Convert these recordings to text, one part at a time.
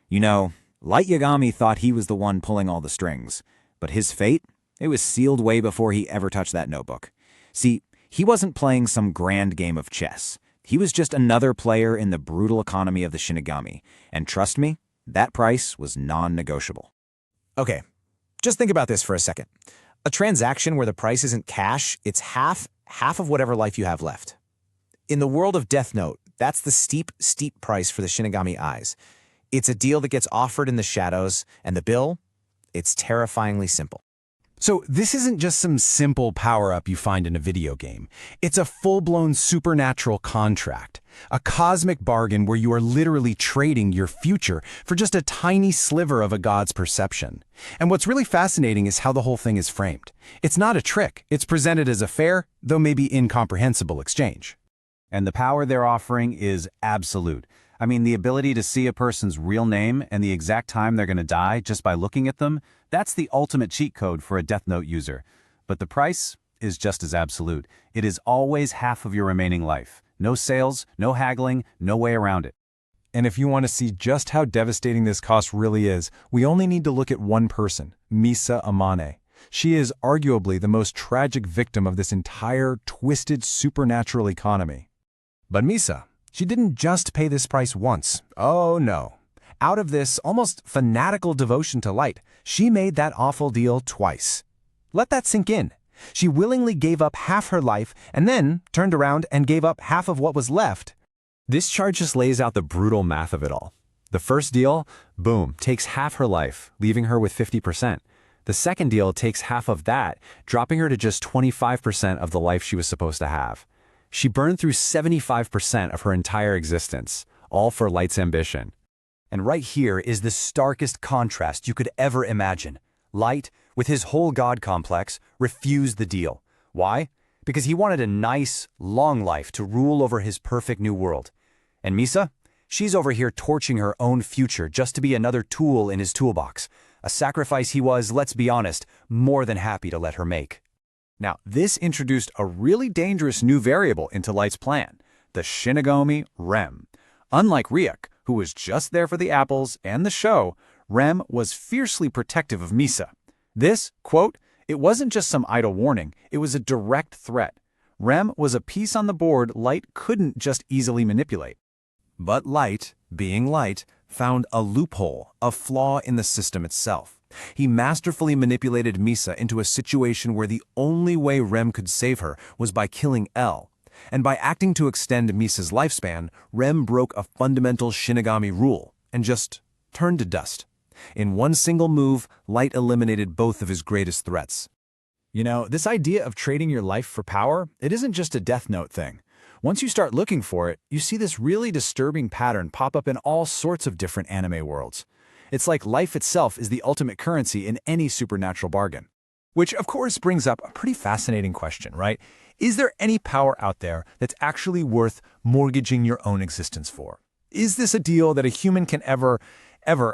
You know, Light Yagami thought he was the one pulling all the strings, but his fate, it was sealed way before he ever touched that notebook. See, he wasn't playing some grand game of chess. He was just another player in the brutal economy of the Shinigami, and trust me, that price was non-negotiable. Okay, just think about this for a second. A transaction where the price isn't cash, it's half of whatever life you have left. In the world of Death Note, that's the steep price for the Shinigami eyes. It's a deal that gets offered in the shadows, and the bill, it's terrifyingly simple. So this isn't just some simple power-up you find in a video game. It's a full-blown supernatural contract, a cosmic bargain where you are literally trading your future for just a tiny sliver of a god's perception. And what's really fascinating is how the whole thing is framed. It's not a trick. It's presented as a fair, though maybe incomprehensible exchange. And the power they're offering is absolute. I mean, the ability to see a person's real name and the exact time they're going to die just by looking at them, that's the ultimate cheat code for a Death Note user. But the price is just as absolute. It is always half of your remaining life. No sales, no haggling, no way around it. And if you want to see just how devastating this cost really is, we only need to look at one person, Misa Amane. She is arguably the most tragic victim of this entire twisted supernatural economy. But Misa, she didn't just pay this price once. Oh no. Out of this almost fanatical devotion to light, she made that awful deal twice. Let that sink in. She willingly gave up half her life and then turned around and gave up half of what was left. This chart just lays out the brutal math of it all. The first deal, boom, takes half her life, leaving her with 50%. The second deal takes half of that, dropping her to just 25% of the life she was supposed to have. She burned through 75% of her entire existence, all for Light's ambition. And right here is the starkest contrast you could ever imagine. Light, with his whole god complex, refused the deal. Why? Because he wanted a nice, long life to rule over his perfect new world. And Misa? She's over here torching her own future just to be another tool in his toolbox. A sacrifice he was, let's be honest, more than happy to let her make. Now, this introduced a really dangerous new variable into Light's plan, the Shinigami Rem. Unlike Ryuk, who was just there for the apples and the show, Rem was fiercely protective of Misa. This, quote, it wasn't just some idle warning, it was a direct threat. Rem was a piece on the board Light couldn't just easily manipulate. But Light, being Light, found a loophole, a flaw in the system itself. He masterfully manipulated Misa into a situation where the only way Rem could save her was by killing L. And by acting to extend Misa's lifespan, Rem broke a fundamental Shinigami rule and just turned to dust. In one single move, Light eliminated both of his greatest threats. You know, this idea of trading your life for power, it isn't just a Death Note thing. Once you start looking for it, you see this really disturbing pattern pop up in all sorts of different anime worlds. It's like life itself is the ultimate currency in any supernatural bargain. Which, of course, brings up a pretty fascinating question, right? Is there any power out there that's actually worth mortgaging your own existence for? Is this a deal that a human can ever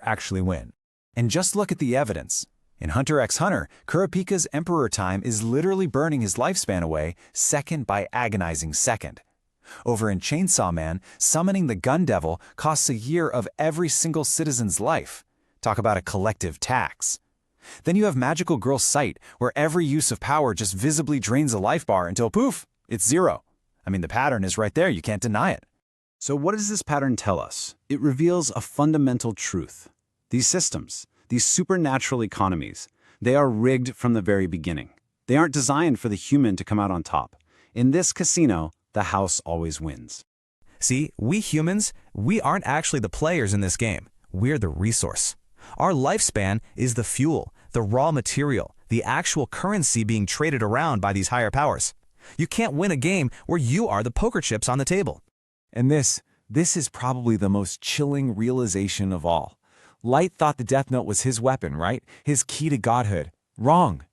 actually win? And just look at the evidence. In Hunter x Hunter, Kurapika's Emperor time is literally burning his lifespan away second by agonizing second. Over in Chainsaw Man, summoning the Gun Devil costs a year of every single citizen's life. Talk about a collective tax. Then you have Magical Girl Sight, where every use of power just visibly drains a life bar until poof, it's zero. I mean, the pattern is right there, you can't deny it. So what does this pattern tell us? It reveals a fundamental truth. These systems, these supernatural economies, they are rigged from the very beginning. They aren't designed for the human to come out on top. In this casino, the house always wins. See, we humans, we aren't actually the players in this game. We're the resource. Our lifespan is the fuel, the raw material, the actual currency being traded around by these higher powers. You can't win a game where you are the poker chips on the table. And this is probably the most chilling realization of all. Light thought the Death Note was his weapon, right? His key to godhood. Wrong.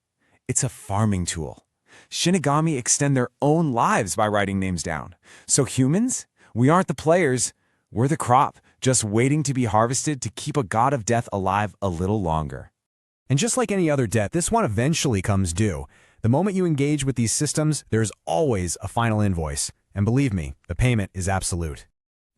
It's a farming tool. Shinigami extend their own lives by writing names down. So humans, we aren't the players, we're the crop, just waiting to be harvested to keep a god of death alive a little longer. And just like any other debt, this one eventually comes due. The moment you engage with these systems, there's always a final invoice. And believe me, the payment is absolute.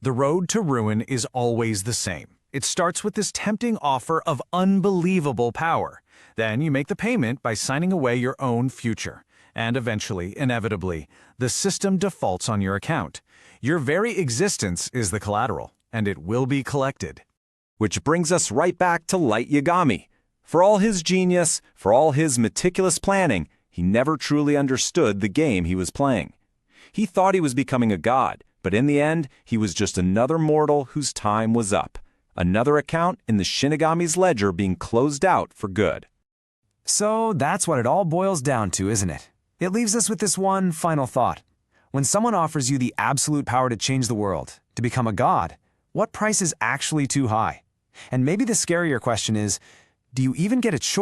The road to ruin is always the same. It starts with this tempting offer of unbelievable power. Then you make the payment by signing away your own future. And eventually, inevitably, the system defaults on your account. Your very existence is the collateral, and it will be collected. Which brings us right back to Light Yagami. For all his genius, for all his meticulous planning, he never truly understood the game he was playing. He thought he was becoming a god, but in the end, he was just another mortal whose time was up. Another account in the Shinigami's ledger being closed out for good. So that's what it all boils down to, isn't it? It leaves us with this one final thought. When someone offers you the absolute power to change the world, to become a god, what price is actually too high? And maybe the scarier question is, do you even get a choice?